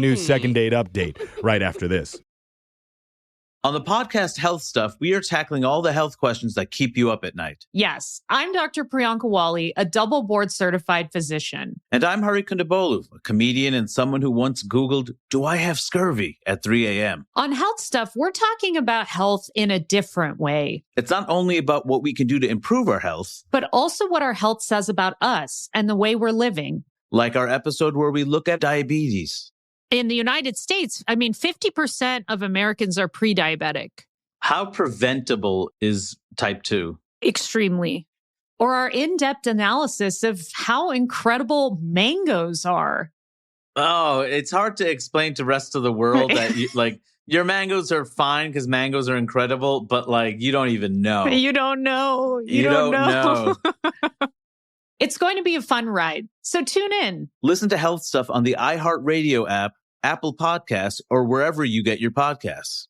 new second date update right after this. On the podcast Health Stuff, we are tackling all the health questions that keep you up at night. Yes, I'm Dr. Priyanka Wali, a double board certified physician. And I'm Hari Kondabolu, a comedian and someone who once Googled, "Do I have scurvy?" at 3 a.m. On Health Stuff, we're talking about health in a different way. It's not only about what we can do to improve our health, but also what our health says about us and the way we're living. Like our episode where we look at diabetes. In the United States, 50% of Americans are pre-diabetic. How preventable is type 2? Extremely. Or our in-depth analysis of how incredible mangoes are. Oh, it's hard to explain to the rest of the world that your mangoes are fine because mangoes are incredible, but you don't even know. You don't know. You don't know. It's going to be a fun ride. So tune in. Listen to Health Stuff on the iHeartRadio app, Apple Podcasts, or wherever you get your podcasts.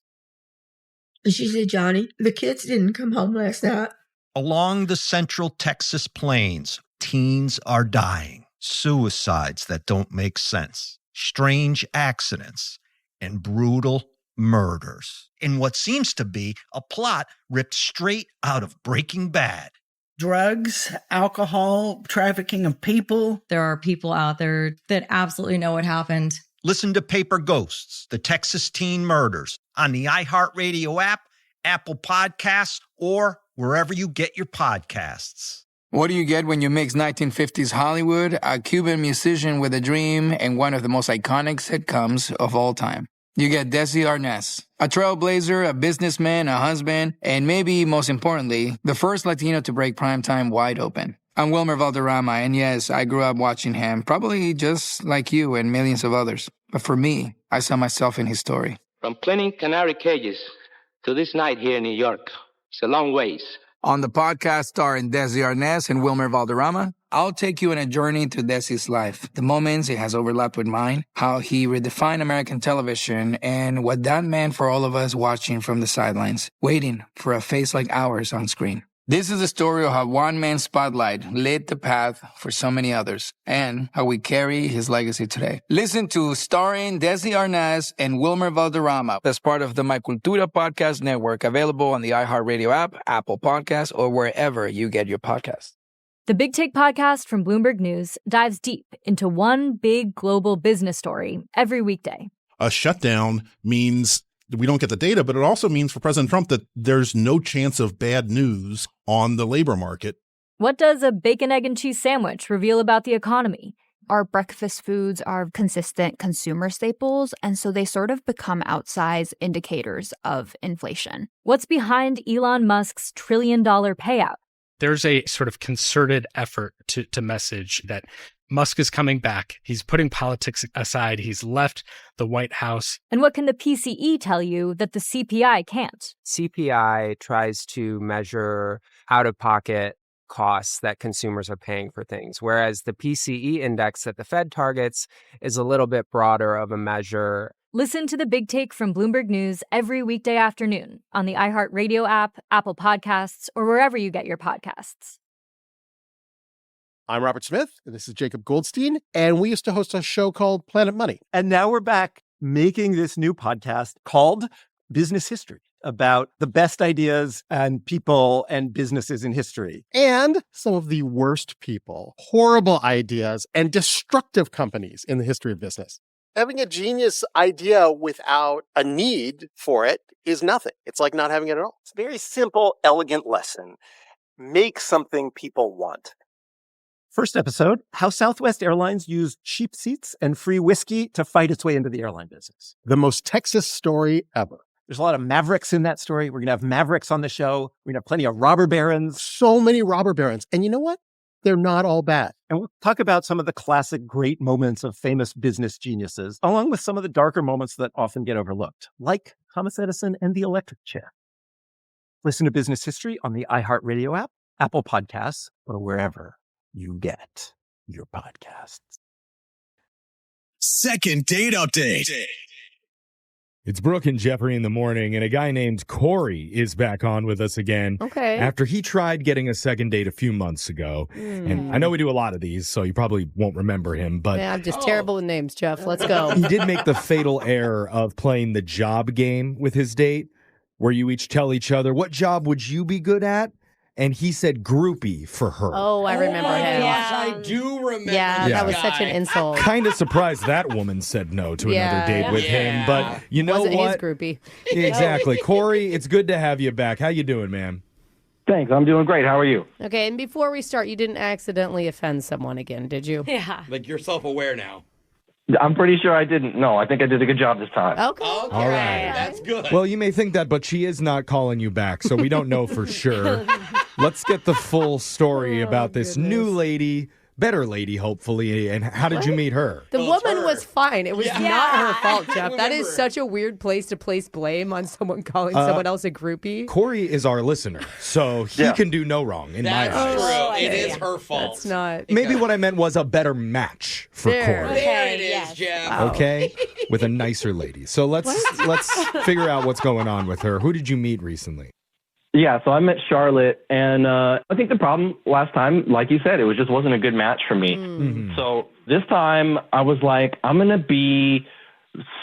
She said, Johnny, the kids didn't come home last night. Along the central Texas plains, teens are dying. Suicides that don't make sense. Strange accidents and brutal murders. In what seems to be a plot ripped straight out of Breaking Bad. Drugs, alcohol, trafficking of people. There are people out there that absolutely know what happened. Listen to Paper Ghosts, the Texas Teen Murders, on the iHeartRadio app, Apple Podcasts, or wherever you get your podcasts. What do you get when you mix 1950s Hollywood, a Cuban musician with a dream, and one of the most iconic sitcoms of all time? You get Desi Arnaz, a trailblazer, a businessman, a husband, and maybe most importantly, the first Latino to break primetime wide open. I'm Wilmer Valderrama, and yes, I grew up watching him, probably just like you and millions of others. But for me, I saw myself in his story. From cleaning canary cages to this night here in New York, it's a long ways. On the podcast starring Desi Arnaz and Wilmer Valderrama, I'll take you on a journey to Desi's life, the moments it has overlapped with mine, how he redefined American television, and what that meant for all of us watching from the sidelines, waiting for a face like ours on screen. This is the story of how one man's spotlight lit the path for so many others, and how we carry his legacy today. Listen to Starring Desi Arnaz and Wilmer Valderrama as part of the My Cultura Podcast Network, available on the iHeartRadio app, Apple Podcasts, or wherever you get your podcasts. The Big Take podcast from Bloomberg News dives deep into one big global business story every weekday. A shutdown means we don't get the data, but it also means for President Trump that there's no chance of bad news on the labor market. What does a bacon, egg, and cheese sandwich reveal about the economy? Our breakfast foods are consistent consumer staples, and so they sort of become outsized indicators of inflation. What's behind Elon Musk's $1 trillion payout? There's a sort of concerted effort to message that Musk is coming back. He's putting politics aside. He's left the White House. And what can the PCE tell you that the CPI can't? CPI tries to measure out-of-pocket costs that consumers are paying for things, whereas the PCE index that the Fed targets is a little bit broader of a measure. Listen to The Big Take from Bloomberg News every weekday afternoon on the iHeartRadio app, Apple Podcasts, or wherever you get your podcasts. I'm Robert Smith, and this is Jacob Goldstein, and we used to host a show called Planet Money. And now we're back making this new podcast called Business History, about the best ideas and people and businesses in history. And some of the worst people, horrible ideas, and destructive companies in the history of business. Having a genius idea without a need for it is nothing. It's like not having it at all. It's a very simple, elegant lesson. Make something people want. First episode, how Southwest Airlines used cheap seats and free whiskey to fight its way into the airline business. The most Texas story ever. There's a lot of mavericks in that story. We're going to have mavericks on the show. We're going to have plenty of robber barons. So many robber barons. And you know what? They're not all bad. And we'll talk about some of the classic great moments of famous business geniuses, along with some of the darker moments that often get overlooked, like Thomas Edison and the electric chair. Listen to Business History on the iHeartRadio app, Apple Podcasts, or wherever you get your podcasts. Second date update. It's Brooke and Jeffrey in the morning, and a guy named Corey is back on with us again. Okay. After he tried getting a second date a few months ago. And I know we do a lot of these, so you probably won't remember him, but Yeah, I'm just terrible with names, Jeff. Let's go. he did make the fatal error of playing the job game with his date, where you each tell each other, what job would you be good at? And he said groupie for her. Oh, I remember him. I do remember. Yeah, Yeah. that was such an insult. Kind of surprised that woman said no to Yeah, another date yeah. with him, but you know Wasn't what? his groupie. Exactly. Corey, it's good to have you back. How you doing, man? Thanks. I'm doing great. How are you? Okay, and before we start, you didn't accidentally offend someone again, did you? Yeah. Like you're self-aware now. I'm pretty sure I didn't. No, I think I did a good job this time. Okay. All right. That's good. Well, you may think that, but she is not calling you back, so we don't know for sure. Let's get the full story about this new lady, better lady, hopefully. And how did you meet her? The woman was fine. It was not her fault, Jeff. That is remember. such a weird place to place blame on someone calling someone else a groupie. Corey is our listener, so he can do no wrong in my That's eyes. true. It is her fault. That's not. Maybe what I meant was a better match for There. Corey. There it is, Jeff. Okay, with a nicer lady. So let's figure out what's going on with her. Who did you meet recently? Yeah, so I met Charlotte, and I think the problem last time, like you said, it just wasn't a good match for me. Mm-hmm. So this time I was like, I'm going to be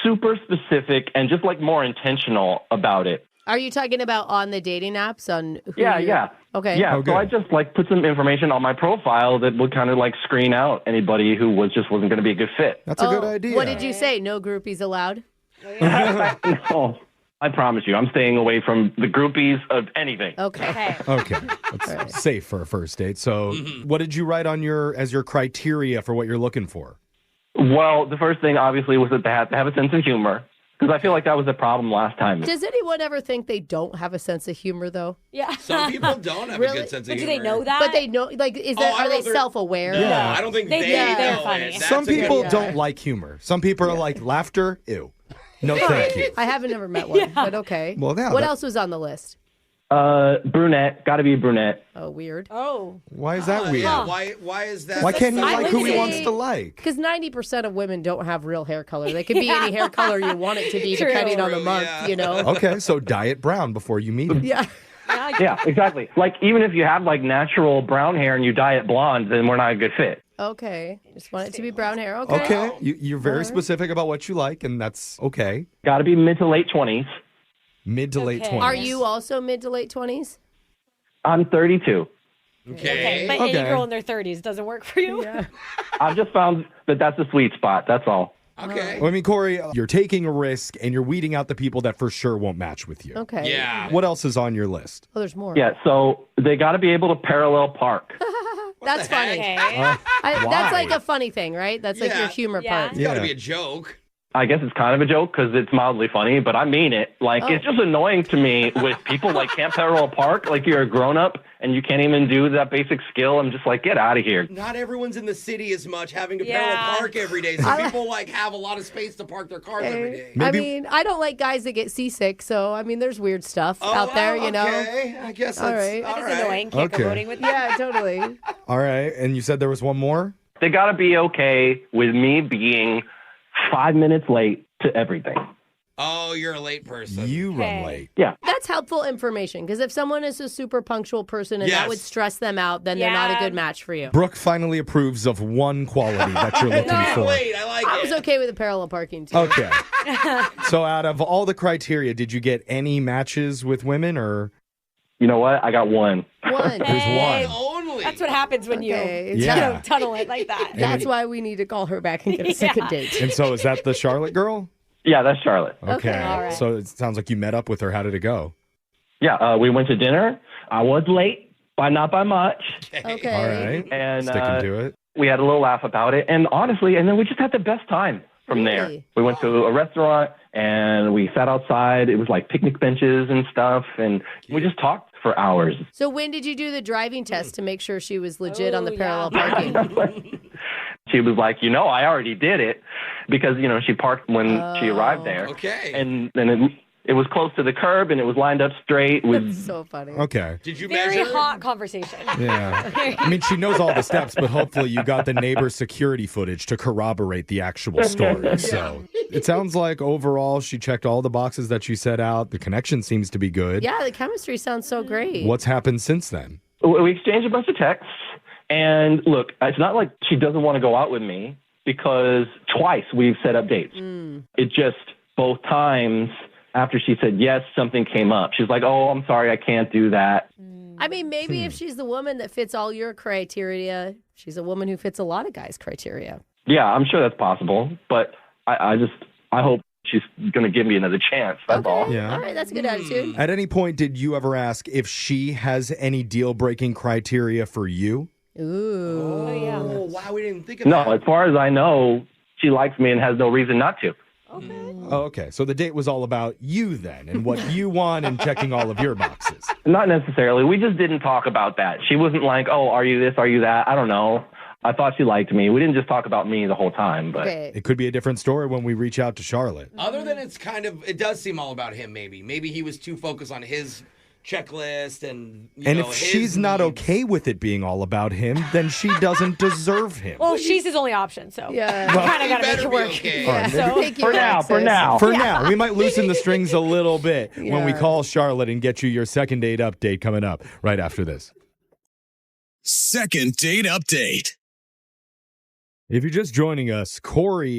super specific and just like more intentional about it. Are you talking about on the dating apps? On who Yeah, you're- yeah. Okay. Yeah, so I just like put some information on my profile that would kind of like screen out anybody who wasn't going to be a good fit. That's a good idea. What did you say? No groupies allowed? No, I promise you, I'm staying away from the groupies of anything. Okay. Okay, that's safe for a first date. So, what did you write on as your criteria for what you're looking for? Well, the first thing obviously was that they had to have a sense of humor, because I feel like that was a problem last time. Does anyone ever think they don't have a sense of humor, though? Yeah. Some people don't have a good sense of But humor. do they know that? But they know, like, are they self-aware? No, I don't think they they're know funny. it. Some That's a good people one. don't like humor. Some people are like laughter. Ew. No, thank you. I haven't never met one, but okay. Well, yeah, what that- else was on the list? Brunette, got to be brunette. Oh, weird. Oh. Why is that weird? Yeah, why is that? Why can't he I like would who he say- wants to like? Because 90% of women don't have real hair color. They could be any hair color you want it to be, depending on the month, you know? Okay, so dye it brown before you meet him. Yeah. Yeah, exactly. Like, even if you have like natural brown hair and you dye it blonde, then we're not a good fit. Okay. Just want it to be brown hair. Okay. Okay, you're very specific about what you like, and that's okay. Got to be mid to late 20s. Mid to late 20s. Are you also mid to late 20s? I'm 32. Okay. But any girl in their 30s doesn't work for you? Yeah. I've just found that that's the sweet spot. That's all. Okay. Well, I mean, Corey, you're taking a risk, and you're weeding out the people that for sure won't match with you. Okay. Yeah. What else is on your list? Oh, there's more. Yeah, so they got to be able to parallel park. That's funny. Why? That's like a funny thing, right? That's like your humor part. It's got to be a joke. I guess it's kind of a joke because it's mildly funny, but I mean it. Like, it's just annoying to me with people like can't parallel park. Like, you're a grown-up and you can't even do that basic skill. I'm just like, get out of here. Not everyone's in the city as much having to parallel park every day. Some people like have a lot of space to park their cars every day. I mean, I don't like guys that get seasick, so I mean, there's weird stuff out there, you know. Okay, I guess All that's right. all That is annoying. Can't Okay. go voting with Yeah, totally. All right, and you said there was one more? They got to be okay with me being 5 minutes late to everything. Oh, you're a late person. You run late. Yeah. That's helpful information because if someone is a super punctual person and Yes. that would stress them out, then they're not a good match for you. Brooke finally approves of one quality that you're looking for. Wait, I like I it. was okay with the parallel parking too. Okay. So out of all the criteria, did you get any matches with women or? You know what? I got one. One. There's one. Only. That's what happens when Okay. you, Yeah. you know, tunnel it like that. That's why we need to call her back and get a second date. And so is that the Charlotte girl? Yeah, that's Charlotte. Okay. all right. So it sounds like you met up with her. How did it go? Yeah, we went to dinner. I was late, but not by much. Okay. All right. And Sticking to it. we had a little laugh about it. And honestly, and then we just had the best time from there. Really? We went to a restaurant and we sat outside. It was like picnic benches and stuff. And we just talked for hours. So when did you do the driving test to make sure she was legit on the Oh, parallel yeah. parking? She was like, I already did it because, she parked when she arrived there. Okay. And then It was close to the curb and it was lined up straight with. That's so funny. Okay. Did you Very measure? hot conversation. Yeah. I mean, she knows all the steps, but hopefully you got the neighbor's security footage to corroborate the actual story. So it sounds like overall she checked all the boxes that you set out. The connection seems to be good. Yeah, the chemistry sounds so great. What's happened since then? We exchanged a bunch of texts. And look, it's not like she doesn't want to go out with me because twice we've set up dates. It just both times after she said yes, something came up. She's like, oh, I'm sorry, I can't do that. I mean, maybe if she's the woman that fits all your criteria, she's a woman who fits a lot of guys' criteria. Yeah, I'm sure that's possible. But I hope she's going to give me another chance. That's all. Yeah. All right, that's a good attitude. At any point, did you ever ask if she has any deal-breaking criteria for you? Ooh. Oh, yeah. Oh, wow, we didn't think of that. No, as far as I know, she likes me and has no reason not to. Oh, okay. So the date was all about you then and what you want and checking all of your boxes. Not necessarily. We just didn't talk about that. She wasn't like, oh, are you this, are you that? I don't know. I thought she liked me. We didn't just talk about me the whole time. But It could be a different story when we reach out to Charlotte. Other than it does seem all about him, maybe. Maybe he was too focused on his checklist and, And if she's not okay with it being all about him, then she doesn't deserve him. Well, she's his only option, so yeah, Well, kind of got to make it work. Okay. All right, So, maybe- For now. We might loosen the strings a little bit when we call Charlotte and get you your second date update coming up right after this. Second date update. If you're just joining us, Corey